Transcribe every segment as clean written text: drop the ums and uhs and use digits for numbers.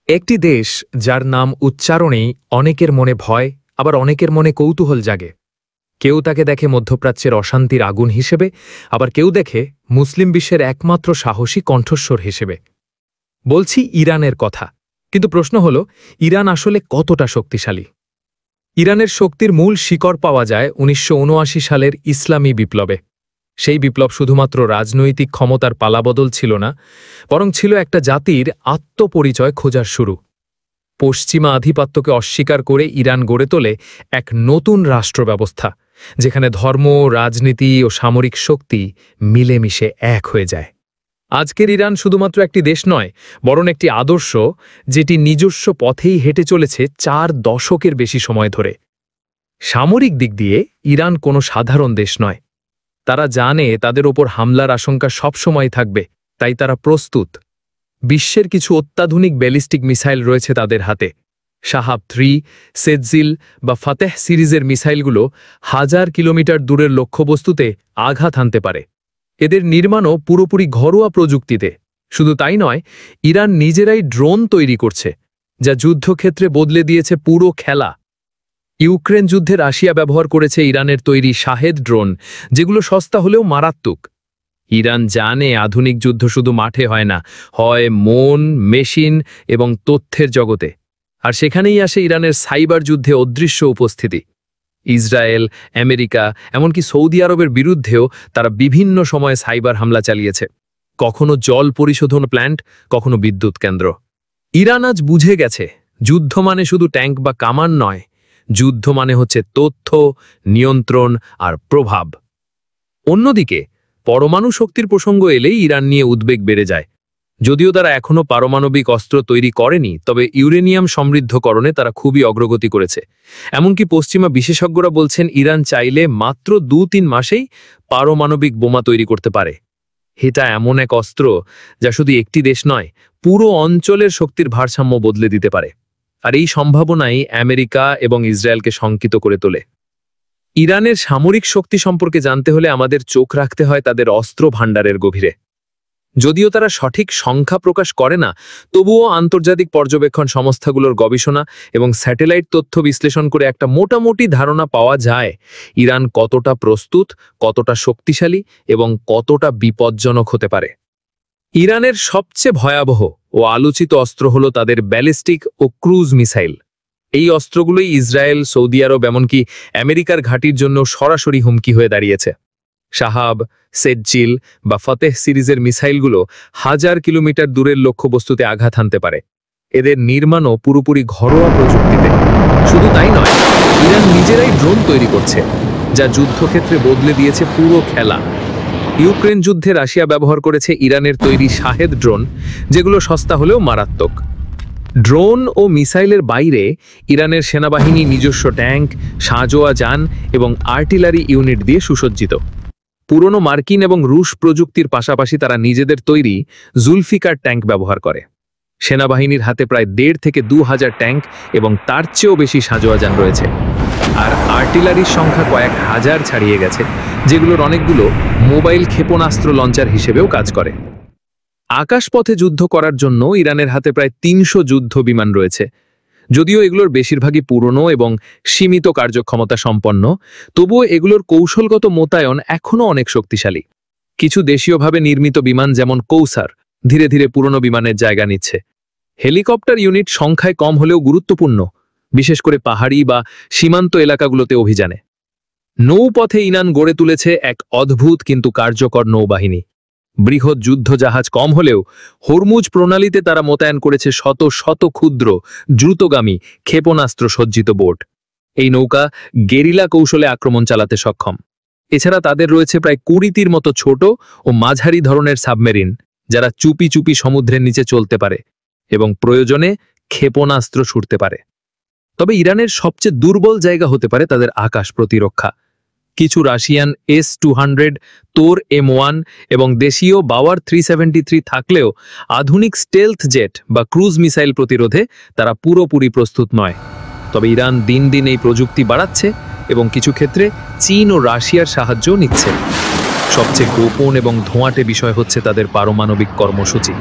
একটি দেশ যার নাম উচ্চারণেই অনেকের মনে ভয়, আবার অনেকের মনে কৌতূহল জাগে। কেউ তাকে দেখে মধ্যপ্রাচ্যের অশান্তির আগুন হিসেবে, আবার কেউ দেখে মুসলিম বিশ্বের একমাত্র সাহসী কণ্ঠস্বর হিসেবে। বলছি ইরানের কথা, কিন্তু প্রশ্ন হল, ইরান আসলে কতটা শক্তিশালী? ইরানের শক্তির মূল শিকড় পাওয়া যায় ১৯৭৯ সালের ইসলামী বিপ্লবে। সেই বিপ্লব শুধুমাত্র রাজনৈতিক ক্ষমতার পালাবদল ছিল না, বরং ছিল একটা জাতির আত্মপরিচয় খোঁজার শুরু। পশ্চিমা আধিপত্যকে অস্বীকার করে ইরান গড়ে তোলে এক নতুন রাষ্ট্র ব্যবস্থা, যেখানে ধর্ম, রাজনীতি ও সামরিক শক্তি মিলেমিশে এক হয়ে যায়। আজকের ইরান শুধুমাত্র একটি দেশ নয়, বরং একটি আদর্শ, যেটি নিজস্ব পথেই হেঁটে চলেছে ৪ দশকের বেশি সময় ধরে। সামরিক দিক দিয়ে ইরান কোনো সাধারণ দেশ নয়। তারা জানে তাদের ওপর হামলার আশঙ্কা সবসময় থাকবে, তাই তারা প্রস্তুত। বিশ্বের কিছু অত্যাধুনিক ব্যালিস্টিক মিসাইল রয়েছে তাদের হাতে। শাহাব-3, সেজ্জিল বা ফাতেহ সিরিজের মিসাইলগুলো ১০০০ কিলোমিটার দূরের লক্ষ্যবস্তুতে আঘাত হানতে পারে। এদের নির্মাণও পুরোপুরি ঘরোয়া প্রযুক্তিতে। শুধু তাই নয়, ইরান নিজেরাই ড্রোন তৈরি করছে, যা যুদ্ধক্ষেত্রে বদলে দিয়েছে পুরো খেলা। ইউক্রেন যুদ্ধে রাশিয়া ব্যবহার করেছে ইরানের তৈরি শাহেদ ড্রোন, যেগুলো সস্তা হলেও মারাত্মক। ইরান জানে আধুনিক যুদ্ধ শুধু মাঠে হয় না, হয় মন, মেশিন এবং তথ্যের জগতে। আর সেখানেই আসে ইরানের সাইবার যুদ্ধে অদৃশ্য উপস্থিতি। ইসরায়েল, আমেরিকা, এমনকি সৌদি আরবের বিরুদ্ধেও তারা বিভিন্ন সময়ে সাইবার হামলা চালিয়েছে। কখনো জল পরিশোধন প্ল্যান্ট, কখনো বিদ্যুৎ কেন্দ্র। ইরান আজ বুঝে গেছে, যুদ্ধ মানে শুধু ট্যাঙ্ক বা কামান নয়, যুদ্ধ মানে হচ্ছে তথ্য, নিয়ন্ত্রণ আর প্রভাব। অন্যদিকে পরমাণু শক্তির প্রসঙ্গ এলেই ইরান নিয়ে উদ্বেগ বেড়ে যায়। যদিও তারা এখনও পারমাণবিক অস্ত্র তৈরি করেনি, তবে ইউরেনিয়াম সমৃদ্ধকরণে তারা খুবই অগ্রগতি করেছে। এমনকি পশ্চিমা বিশেষজ্ঞরা বলছেন ইরান চাইলে মাত্র ২-৩ মাসেই পারমাণবিক বোমা তৈরি করতে পারে। এটা এমন এক অস্ত্র যা শুধু একটি দেশ নয়, পুরো অঞ্চলের শক্তির ভারসাম্য বদলে দিতে পারে। আর এই সম্ভাবনাই আমেরিকা এবং ইসরায়েলকে শঙ্কিত করে তোলে। ইরানের সামরিক শক্তি সম্পর্কে জানতে হলে আমাদের চোখ রাখতে হয় তাদের অস্ত্র ভাণ্ডারের গভীরে। যদিও তারা সঠিক সংখ্যা প্রকাশ করে না, তবুও আন্তর্জাতিক পর্যবেক্ষণ সংস্থাগুলোর গবেষণা এবং স্যাটেলাইট তথ্য বিশ্লেষণ করে একটা মোটামুটি ধারণা পাওয়া যায় ইরান কতটা প্রস্তুত, কতটা শক্তিশালী এবং কতটা বিপজ্জনক হতে পারে। ইরানের সবচেয়ে ভয়াবহ ও আলোচিত অস্ত্র হলো তাদের ব্যালিস্টিক ও ক্রুজ মিসাইল। এই অস্ত্রগুলোই ইসরায়েল, সৌদি আরব, এমনকি আমেরিকার ঘাঁটির জন্য সরাসরি হুমকি হয়ে দাঁড়িয়েছে। শাহাব, সেজ্জিল বা ফতেহ সিরিজের মিসাইলগুলো ১০০০ কিলোমিটার দূরের লক্ষ্যবস্তুতে আঘাত হানতে পারে। এদের নির্মাণও পুরোপুরি ঘরোয়া প্রযুক্তিতে। শুধু তাই নয়, ইরান নিজেরাই ড্রোন তৈরি করছে, যা যুদ্ধক্ষেত্রে বদলে দিয়েছে পুরো খেলা। ইউক্রেন যুদ্ধে রাশিয়া ব্যবহার করেছে ইরানের তৈরি শাহেদ ড্রোন, যেগুলো সস্তা হলেও মারাত্মক। ড্রোন ও মিসাইলের বাইরে ইরানের সেনাবাহিনী নিজস্ব ট্যাঙ্ক, সাঁজোয়া যান এবং আর্টিলারি ইউনিট দিয়ে সুসজ্জিত। পুরনো মার্কিন এবং রুশ প্রযুক্তির পাশাপাশি তারা নিজেদের তৈরি জুলফিকার ট্যাঙ্ক ব্যবহার করে। সেনাবাহিনীর হাতে প্রায় ১৫০০ থেকে ২০০০ ট্যাঙ্ক এবং তার চেয়েও বেশি সাঁজোয়া যান রয়েছে। আর আর্টিলারির সংখ্যা কয়েক হাজার ছাড়িয়ে গেছে, যেগুলোর অনেকগুলো মোবাইল ক্ষেপণাস্ত্র লঞ্চার হিসেবেও কাজ করে। আকাশপথে যুদ্ধ করার জন্য ইরানের হাতে প্রায় ৩০০ যুদ্ধ বিমান রয়েছে। যদিও এগুলোর বেশিরভাগই পুরনো এবং সীমিত কার্যক্ষমতা সম্পন্ন, তবুও এগুলোর কৌশলগত মোতায়েন এখনও অনেক শক্তিশালী। কিছু দেশীয়ভাবে নির্মিত বিমান যেমন কৌসার ধীরে ধীরে পুরনো বিমানের জায়গা নিচ্ছে। হেলিকপ্টার ইউনিট সংখ্যায় কম হলেও গুরুত্বপূর্ণ, বিশেষ করে পাহাড়ি বা সীমান্ত এলাকাগুলোতে অভিযানে। নৌপথে ইরান গড়ে তুলেছে এক অদ্ভুত কিন্তু কার্যকর নৌবাহিনী। বৃহৎ যুদ্ধ জাহাজ কম হলেও হরমুজ প্রণালীতে তারা মোতায়েন করেছে শত শত ক্ষুদ্র, দ্রুতগামী ক্ষেপণাস্ত্র সজ্জিত বোট। এই নৌকা গেরিলা কৌশলে আক্রমণ চালাতে সক্ষম। এছাড়া তাদের রয়েছে প্রায় ২০টির মতো ছোট ও মাঝারি ধরনের সাবমেরিন, যারা চুপি চুপি সমুদ্রের নিচে চলতে পারে এবং প্রয়োজনে ক্ষেপণাস্ত্র ছুড়তে পারে। তবে ইরানের সবচেয়ে দুর্বল জায়গা হতে পারে তাদের আকাশ প্রতিরক্ষা। কিছু রাশিয়ান S-200, তোর M1 এবং দেশীয় বাওয়ার 373 থাকলেও আধুনিক স্টেলথ জেট বা ক্রুজ মিসাইল প্রতিরোধে তারা পুরোপুরি প্রস্তুত নয়। তবে ইরান দিন দিন এই প্রযুক্তি বাড়াচ্ছে এবং কিছু ক্ষেত্রে চীন ও রাশিয়ার সাহায্যও নিচ্ছে। সবচেয়ে গোপন এবং ধোঁয়াটে বিষয় হচ্ছে তাদের পারমাণবিক কর্মসূচি।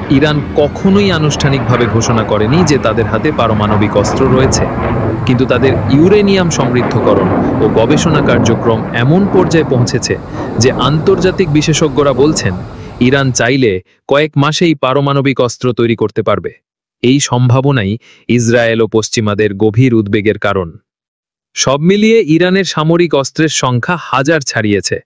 ইরান কখনোই আনুষ্ঠানিকভাবে ঘোষণা করেনি যে তাদের হাতে পারমাণবিক অস্ত্র রয়েছে, কিন্তু তাদের ইউরেনিয়াম সমৃদ্ধকরণ ও গবেষণা কার্যক্রম এমন পর্যায়ে পৌঁছেছে যে আন্তর্জাতিক বিশেষজ্ঞরা বলছেন ইরান চাইলে কয়েক মাসেই পারমাণবিক অস্ত্র তৈরি করতে পারবে। এই সম্ভাবনাই ইসরায়েল ও পশ্চিমাদের গভীর উদ্বেগের কারণ। সব মিলিয়ে ইরানের সামরিক অস্ত্রের সংখ্যা হাজার ছাড়িয়েছে।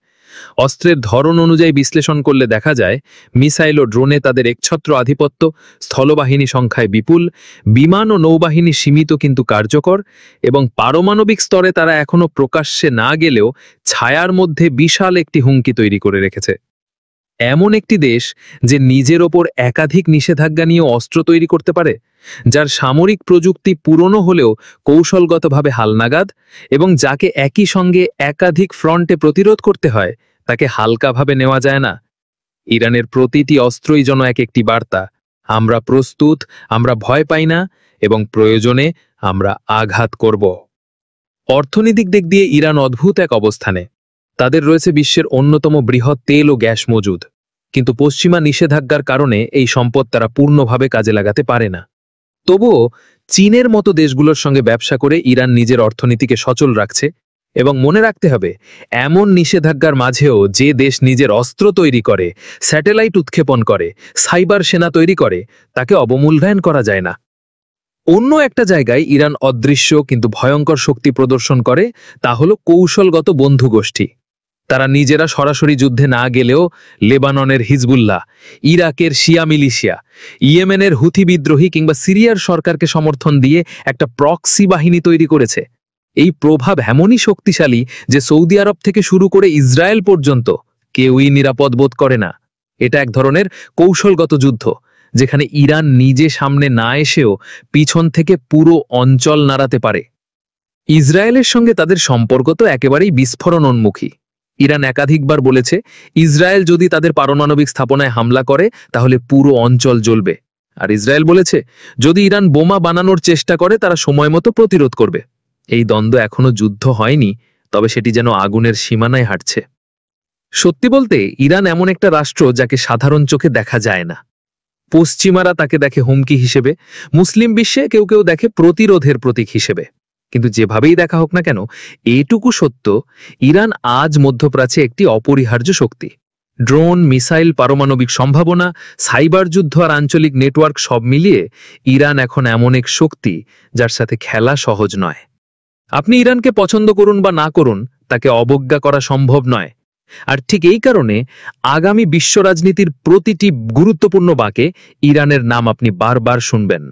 অস্ত্রের ধরন অনুযায়ী বিশ্লেষণ করলে দেখা যায় মিসাইল ও ড্রোনে তাদের একছত্র আধিপত্য, স্থলবাহিনী সংখ্যায় বিপুল, বিমান ও নৌবাহিনী সীমিত কিন্তু কার্যকর, এবং পারমাণবিক স্তরে তারা এখনো প্রকাশ্যে না গেলেও ছায়ার মধ্যে বিশাল একটি হুমকি তৈরি করে রেখেছে। এমন একটি দেশ যে নিজের ওপর একাধিক নিষেধাজ্ঞা নিয়ে অস্ত্র তৈরি করতে পারে, যার সামরিক প্রযুক্তি পুরনো হলেও কৌশলগতভাবে হালনাগাদ, এবং যাকে একই সঙ্গে একাধিক ফ্রন্টে প্রতিরোধ করতে হয়, তাকে হালকাভাবে নেওয়া যায় না। ইরানের প্রতিটি অস্ত্রই যেন এক একটি বার্তা: আমরা প্রস্তুত, আমরা ভয় পাই না, এবং প্রয়োজনে আমরা আঘাত করব। অর্থনৈতিক দিক দিয়ে ইরান অদ্ভুত এক অবস্থানে। তাদের রয়েছে বিশ্বের অন্যতম বৃহৎ তেল ও গ্যাস মজুদ, কিন্তু পশ্চিমা নিষেধাজ্ঞার কারণে এই সম্পদ তারা পূর্ণভাবে কাজে লাগাতে পারে না। তবুও চীনের মতো দেশগুলোর সঙ্গে ব্যবসা করে ইরান নিজের অর্থনীতিকে সচল রাখছে, এবং মনে রাখতে হবে এমন নিষেধাজ্ঞার মাঝেও যে দেশ নিজের অস্ত্র তৈরি করে, স্যাটেলাইট উৎক্ষেপণ করে, সাইবার সেনা তৈরি করে, তাকে অবমূল্যায়ন করা যায় না। অন্য একটা জায়গায় ইরান অদৃশ্য কিন্তু ভয়ঙ্কর শক্তি প্রদর্শন করে, তা হলো কৌশলগত বন্ধু গোষ্ঠী। তারা নিজেরা সরাসরি যুদ্ধে না গেলেও লেবাননের হিজবুল্লাহ, ইরাকের শিয়া মিলিশিয়া, ইয়েমেনের হুথি বিদ্রোহী কিংবা সিরিয়ার সরকারকে সমর্থন দিয়ে একটা প্রক্সি বাহিনী তৈরি করেছে। এই প্রভাব এমনই শক্তিশালী যে সৌদি আরব থেকে শুরু করে ইসরায়েল পর্যন্ত কেউই নিরাপদ বোধ করে না। এটা এক ধরনের কৌশলগত যুদ্ধ, যেখানে ইরান নিজে সামনে না এসেও পিছন থেকে পুরো অঞ্চল নাড়াতে পারে। ইসরায়েলের সঙ্গে তাদের সম্পর্ক তো একেবারেই বিস্ফোরণোন্মুখী। ইরান একাধিকবার বলেছে ইসরায়েল যদি তাদের পারমাণবিক স্থাপনায় হামলা করে তাহলে পুরো অঞ্চল জ্বলবে, আর ইসরায়েল বলেছে যদি ইরান বোমা বানানোর চেষ্টা করে তারা সময় মতো প্রতিরোধ করবে। এই দ্বন্দ্ব এখনো যুদ্ধ হয়নি, তবে সেটি যেন আগুনের সীমানায় হাঁটছে। সত্যি বলতে ইরান এমন একটা রাষ্ট্র যাকে সাধারণ চোখে দেখা যায় না। পশ্চিমারা তাকে দেখে হুমকি হিসেবে, মুসলিম বিশ্বে কেউ কেউ দেখে প্রতিরোধের প্রতীক হিসেবে। কিন্তু যেভাবেই দেখা হোক না কেন, এটুকু সত্য, ইরান আজ মধ্যপ্রাচ্যে একটি অপরিহার্য শক্তি। ড্রোন, মিসাইল, পারমাণবিক সম্ভাবনা, সাইবার যুদ্ধ আর আঞ্চলিক নেটওয়ার্ক সব মিলিয়ে ইরান এখন এমন এক শক্তি যার সাথে খেলা সহজ নয়। আপনি ইরানকে পছন্দ করুন বা না করুন, তাকে অবজ্ঞা করা সম্ভব নয়। আর ঠিক এই কারণে আগামী বিশ্ব রাজনীতির প্রতিটি গুরুত্বপূর্ণ বাঁকে ইরানের নাম আপনি বারবার শুনবেন।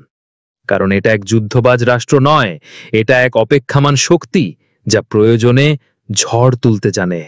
কারণ এটা এক যুদ্ধবাজ রাষ্ট্র নয়, এটা এক অপেক্ষামান শক্তি যা প্রয়োজনে ঝড় তুলতে জানে।